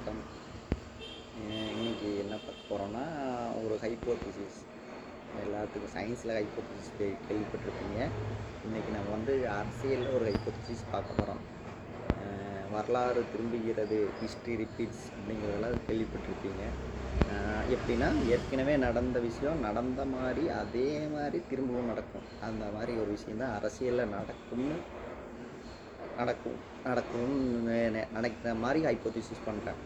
வணக்கம். இன்னைக்கு என்ன பார்க்க போகிறோன்னா, ஒரு ஹைப்போதிசிஸ். எல்லாத்துக்கும் சயின்ஸில் ஹைப்போதிசிஸ் கேள்விப்பட்டிருப்பீங்க. இன்றைக்கி நம்ம அரசியலில் ஒரு ஹைப்போதிசிஸ் பார்க்க போகிறோம். வரலாறு திரும்புகிறது, ஹிஸ்ட்ரி ரிப்பீட்ஸ் அப்படிங்கிறதெல்லாம் கேள்விப்பட்டிருப்பீங்க. எப்படின்னா, ஏற்கனவே நடந்த விஷயம் நடந்த மாதிரி அதே மாதிரி திரும்பவும் நடக்கும். அந்த மாதிரி ஒரு விஷயந்தான் அரசியலில் நடக்கும்னு நினைக்கிற மாதிரி ஹைப்போதிசிஸ் பண்ணுறேன்.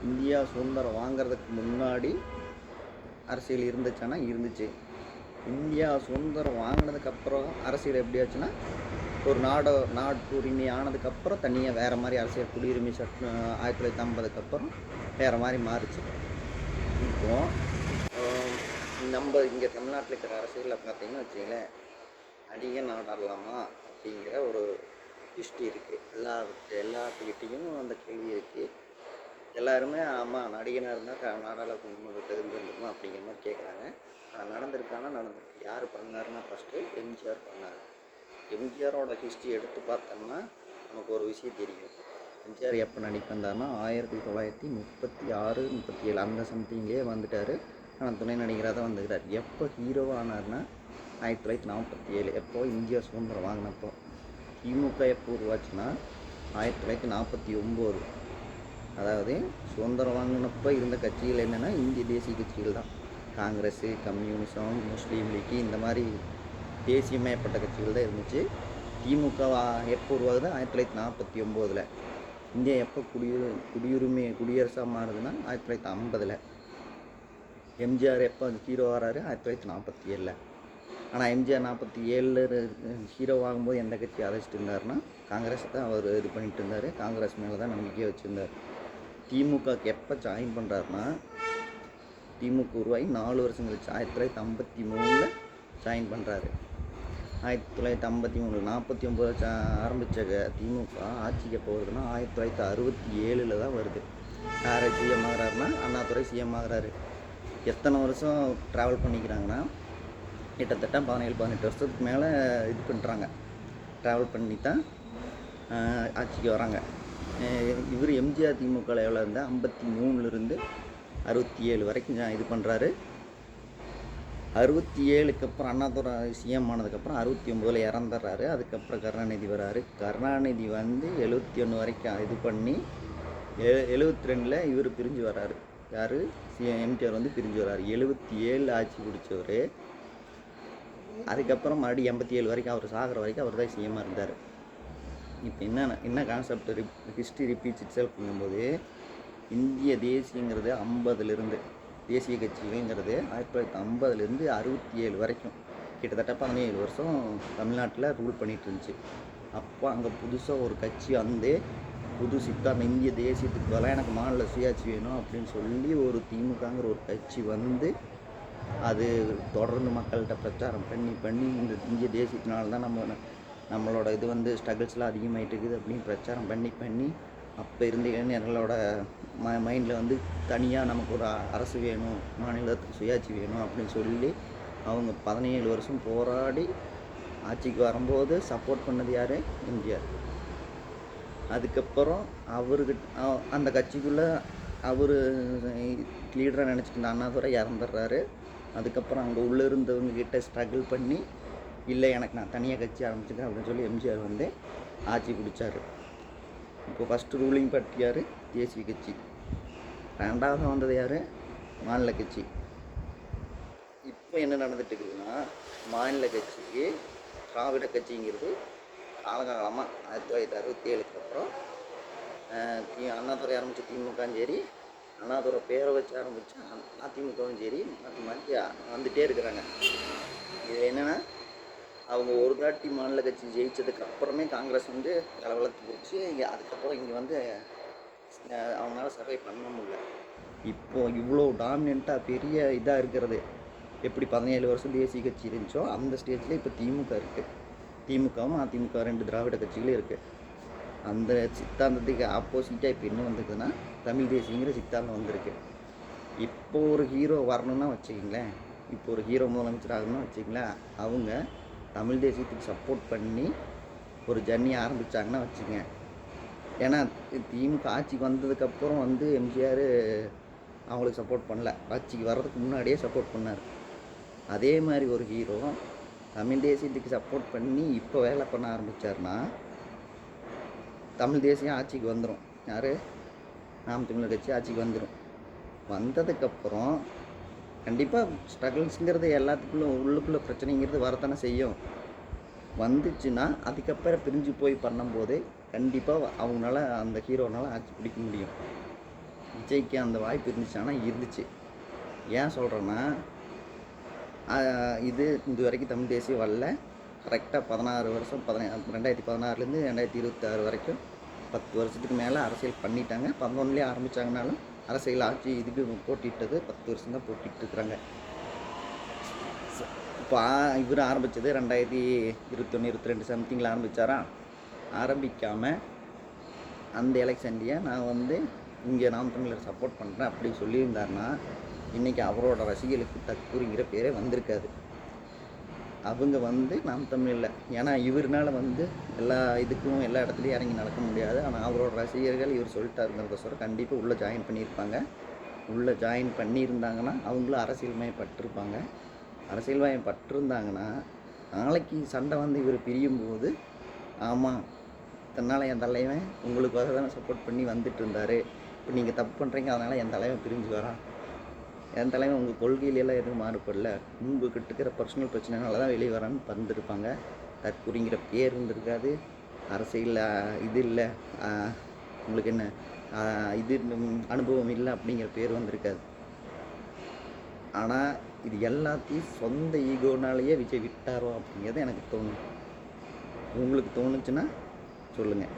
இந்தியா சுதந்திரம் வாங்கிறதுக்கு முன்னாடி அரசியல் இருந்துச்சு. இந்தியா சுதந்திரம் வாங்கினதுக்கப்புறம் அரசியல் எப்படி ஆச்சுன்னா, ஒரு நாட்டு உரிமை ஆனதுக்கப்புறம் தனியாக வேறு மாதிரி அரசியல் குடியுரிமை சட்டம் 1950 அப்புறம் வேறு மாதிரி மாறிச்சு. இப்போது நம்ம இங்கே தமிழ்நாட்டில் இருக்கிற அரசியலில் பார்த்திங்கன்னா வச்சுங்களேன், அதிக நாடாடலாமா அப்படிங்கிற ஒரு ஹிஸ்ட்ரி இருக்குது. எல்லாத்துக்கிட்டேயும் அந்த கேள்வி இருக்குது. எல்லாருமே ஆமாம், நடிகனாக இருந்தால் நாடாள தெரிஞ்சிருந்துருமா அப்படிங்கிற மாதிரி கேட்குறாங்க. ஆனால் நடந்திருக்கு. யார் பண்ணாருன்னா, ஃபஸ்ட்டு எம்ஜிஆர் பண்ணார். எம்ஜிஆரோட ஹிஸ்ட்ரி எடுத்து பார்த்தோம்னா நமக்கு ஒரு விஷயம் தெரியும். எம்ஜிஆர் எப்போ நடிக்க வந்தார்னா 1936, 37 அந்த சம்திங்லேயே வந்துட்டார். ஆனால் துணை நடிகராக தான் வந்துக்கிறார். எப்போ ஹீரோவாக ஆனார்னா 1947, எப்போ இந்தியா சுதந்திரம் வாங்கினப்போ. திமுக எப்போ உருவாச்சுன்னா 1949. அதாவது சுதந்திரம் வாங்கினப்போ இருந்த கட்சிகள் என்னென்னா இந்திய தேசிய கட்சிகள் தான். காங்கிரஸு, கம்யூனிசம், முஸ்லீம் லீக் இந்த மாதிரி தேசியமயப்பட்ட கட்சிகள் தான் இருந்துச்சு. திமுக எப்போ உருவாகுது 1949. இந்தியா எப்போ குடியரசாக மாறுதுன்னா 1950. எம்ஜிஆர் எப்போ ஹீரோ வராரு 1947. ஆனால் எம்ஜிஆர் 47 ஹீரோ ஆகும்போது எந்த கட்சி அழைச்சிட்டு இருந்தாருன்னா காங்கிரஸ் தான் அவர் இது பண்ணிட்டு இருந்தார். காங்கிரஸ் மேலே தான் நம்பிக்கையை வச்சுருந்தார். திமுகக்கு எப்போ ஜாயின் பண்ணுறாருனா, திமுக உருவாகி 4 வருஷம் கழிச்சு 1953 ஜாயின் பண்ணுறாரு. 1953 49 ஆரம்பித்த திமுக ஆட்சிக்கு எப்போ வருதுன்னா 1967 தான் வருது. யார் சிஎம் ஆகிறாருன்னா அண்ணாதுரை சிஎம் ஆகிறாரு. எத்தனை வருஷம் ட்ராவல் பண்ணிக்கிறாங்கன்னா, கிட்டத்தட்ட 17-18 வருஷத்துக்கு மேலே இது பண்ணுறாங்க. ட்ராவல் பண்ணி தான் ஆட்சிக்கு வராங்க. இவர் எம்ஜிஆர் திமுகவில் எவ்வளோ இருந்தால் 53லேருந்து 67 வரைக்கும் இது பண்ணுறாரு. 67க்கு அப்புறம் அண்ணாதுரை சிஎம் ஆனதுக்கப்புறம் 69 இறந்துடுறாரு. அதுக்கப்புறம் கருணாநிதி வராரு. கருணாநிதி 71 வரைக்கும் இது பண்ணி 72 இவர் பிரிஞ்சு வராரு. யார்? எம்ஜிஆர் பிரிஞ்சு வராரு. 77 ஆட்சி பிடிச்சவர். அதுக்கப்புறம் மறுபடியும் 87 வரைக்கும் அவர் சாகிற வரைக்கும் அவர் தான் சிஎம்மாக இருந்தார். இப்போ என்ன concept, history repeats it self பண்ணும்போது, இந்திய தேசியங்கிறது 50லேருந்து தேசிய கட்சிகள்ங்கிறது 1950லேருந்து 67 வரைக்கும் கிட்டத்தட்ட 17 வருஷம் தமிழ்நாட்டில் ரூல் பண்ணிகிட்டு இருந்துச்சு. அப்போ அங்கே புதுசாக ஒரு கட்சி புது சித்தாந்தம் இந்திய தேசியத்துக்கு பதிலாக எனக்கு மாநில சுயாட்சி வேணும் அப்படின்னு சொல்லி ஒரு திமுகங்கிற ஒரு கட்சி அது தொடர்ந்து மக்கள்கிட்ட பிரச்சாரம் பண்ணி இந்த இந்திய தேசியத்தினால தான் நம்மளோட இது ஸ்ட்ரகிள்ஸ்லாம் அதிகமாகிட்டு இருக்குது அப்படின்னு பிரச்சாரம் பண்ணி அப்போ இருந்த இளைஞர்களோட மைண்டில் தனியாக நமக்கு ஒரு அரசு வேணும், மாநிலத்துக்கு சுயாட்சி வேணும் அப்படின்னு சொல்லி அவங்க 17 வருஷம் போராடி ஆட்சிக்கு வரும்போது சப்போர்ட் பண்ணது யார்? எம்ஜிஆர். அதுக்கப்புறம் அந்த கட்சிக்குள்ளே அவர் லீடராக நினச்சிட்டு இருந்த அண்ணாதுரை இறந்துடுறாரு. அதுக்கப்புறம் அங்கே உள்ளே இருந்தவங்ககிட்ட ஸ்ட்ரகிள் பண்ணி, இல்லை எனக்கு நான் தனியாக கட்சி ஆரம்பிச்சிக்கிறேன் அப்படின்னு சொல்லி எம்ஜிஆர் ஆட்சி பிடிச்சார். இப்போ ஃபஸ்ட்டு ரூலிங் பார்ட்டி யார்? தேசிய கட்சி. ரெண்டாவது வந்தது யார்? மாநில கட்சி. இப்போ என்ன நடந்துட்டு இருக்குதுன்னா, மாநில கட்சிக்கு திராவிட கட்சிங்கிறது காலகாலமாக 1967க்கு அப்புறம் அண்ணாதுரை ஆரம்பித்த திமுகவும் சரி, அண்ணாதுரை பேரை வச்சு ஆரம்பித்த அதிமுகவும் சரி மாற்றி வந்துகிட்டே இருக்கிறாங்க. இது என்னென்னா, அவங்க ஒரு தாட்டி மாநில கட்சி ஜெயித்ததுக்கு அப்புறமே காங்கிரஸ் கலவலத்து போச்சு. அதுக்கப்புறம் இங்கே அவங்களால சர்வை பண்ண முடியல. இப்போது இவ்வளோ டாமினண்ட்டாக பெரிய இதாக இருக்கிறது எப்படி 17 வருஷம் தேசிய கட்சி இருந்துச்சோ அந்த ஸ்டேஜில் இப்போ திமுக இருக்குது. திமுகவும் அதிமுக 2 திராவிட கட்சிகளும் இருக்குது. அந்த சித்தாந்தத்துக்கு ஆப்போசிட்டாக இப்போ என்ன வந்திருக்குதுன்னா, தமிழ் தேசியங்கிற சித்தாந்தம் வந்திருக்கு. இப்போ ஒரு ஹீரோ வரணும்னா வச்சுக்கிங்களேன், இப்போ ஒரு ஹீரோ முதலமைச்சர் ஆகணும்னா வச்சுக்கிங்களேன், அவங்க தமிழ் தேசியத்துக்கு சப்போர்ட் பண்ணி ஒரு ஜர்னி ஆரம்பித்தாங்கன்னா வச்சுங்க, ஏன்னா திமுக ஆட்சிக்கு வந்ததுக்கப்புறம் வந்து எம்ஜிஆர் அவங்களுக்கு சப்போர்ட் பண்ணல. ஆட்சிக்கு வர்றதுக்கு முன்னாடியே சப்போர்ட் பண்ணார். அதே மாதிரி ஒரு ஹீரோ தமிழ் தேசியத்துக்கு சப்போர்ட் பண்ணி இப்போ வேலை பண்ண ஆரம்பித்தார்னா தமிழ் தேசியம் ஆட்சிக்கு வந்துடும். யார்? நாம் தமிழர் கட்சி ஆட்சிக்கு வந்துடும். வந்ததுக்கப்புறம் கண்டிப்பாக ஸ்ட்ரகிள்ஸுங்கிறது எல்லாத்துக்குள்ளே உள்ளுக்குள்ளே பிரச்சனைங்கிறது வரத்தானே செய்யும். வந்துச்சுன்னா அதுக்கப்புறம் பிரிஞ்சு போய் பண்ணும்போது கண்டிப்பாக அவங்களால அந்த ஹீரோனால் ஆட்சி பிடிக்க முடியும். விஜய்க்கு அந்த வாய்ப்பு இருந்துச்சுன்னா இருந்துச்சு. ஏன் சொல்கிறேன்னா இது வரைக்கும் தமிழ் தேசியம் வரல. கரெக்டாக 16 வருஷம் 2016லேருந்து 2026 வரைக்கும் 10 வருஷத்துக்கு மேலே அரசியல் பண்ணிட்டாங்க. 11லேயே ஆரம்பித்தாங்கனாலும் அரசியல் ஆட்சி இதுக்கு போட்டிட்டது 10 வருஷம் தான் போட்டிகிட்டு இருக்கிறாங்க. இப்போ இவர் ஆரம்பித்தது 2021 22 சம்திங்கில் ஆரம்பித்தாரா? ஆரம்பிக்காமல் அந்த எலெக்ஷன்லேயே நான் வந்து இங்கே நாம் தமிழர் சப்போர்ட் பண்ணுறேன் அப்படி சொல்லியிருந்தாருன்னா இன்றைக்கி அவரோட ரசிகர்களுக்கு தற்கூரிங்கிற பேரே வந்திருக்காது. அவங்க வந்து நாம் தமிழில், ஏன்னா இவர்னால் வந்து எல்லா இதுக்கும் எல்லா இடத்துலையும் இறங்கி நடக்க முடியாது. ஆனால் அவரோட ரசிகர்கள் இவர் சொல்லிட்டாருங்கிறதோசரம் கண்டிப்பாக உள்ளே ஜாயின் பண்ணியிருப்பாங்க. உள்ளே ஜாயின் பண்ணியிருந்தாங்கன்னா அவங்களும் அரசியல்மயப்பட்டிருப்பாங்க. அரசியல்மயப்பட்டிருந்தாங்கன்னா நாளைக்கு சண்டை வந்து இவர் பிரியும் போது, ஆமாம் தன்னால் என் தலைவன் உங்களுக்காக தானே சப்போர்ட் பண்ணி வந்துட்டு இருந்தார், இப்போ நீங்கள் தப்பு பண்ணுறீங்க அதனால் என் தலைவன் பிரிஞ்சு வரான், என் தலைவன் உங்கள் கொள்கையிலெல்லாம் எதுவும் மாறுபடல, உங்கள்கிட்ட இருக்கிற பர்சனல் பிரச்சனைனால தான் வெளியே வரான்னு பறந்துருப்பாங்க. தற்கூரிங்கிற பேர் இருந்திருக்காது. அரசியலில் இது இல்லை, உங்களுக்கு என்ன இது அனுபவம் இல்லை அப்படிங்கிற பேர் வந்திருக்காது. ஆனால் இது எல்லாத்தையும் சொந்த ஈகோனாலேயே விஜய் விட்டாரோ அப்படிங்கிறது எனக்கு தோணும். உங்களுக்கு தோணுச்சுன்னா சொல்லுங்கள்.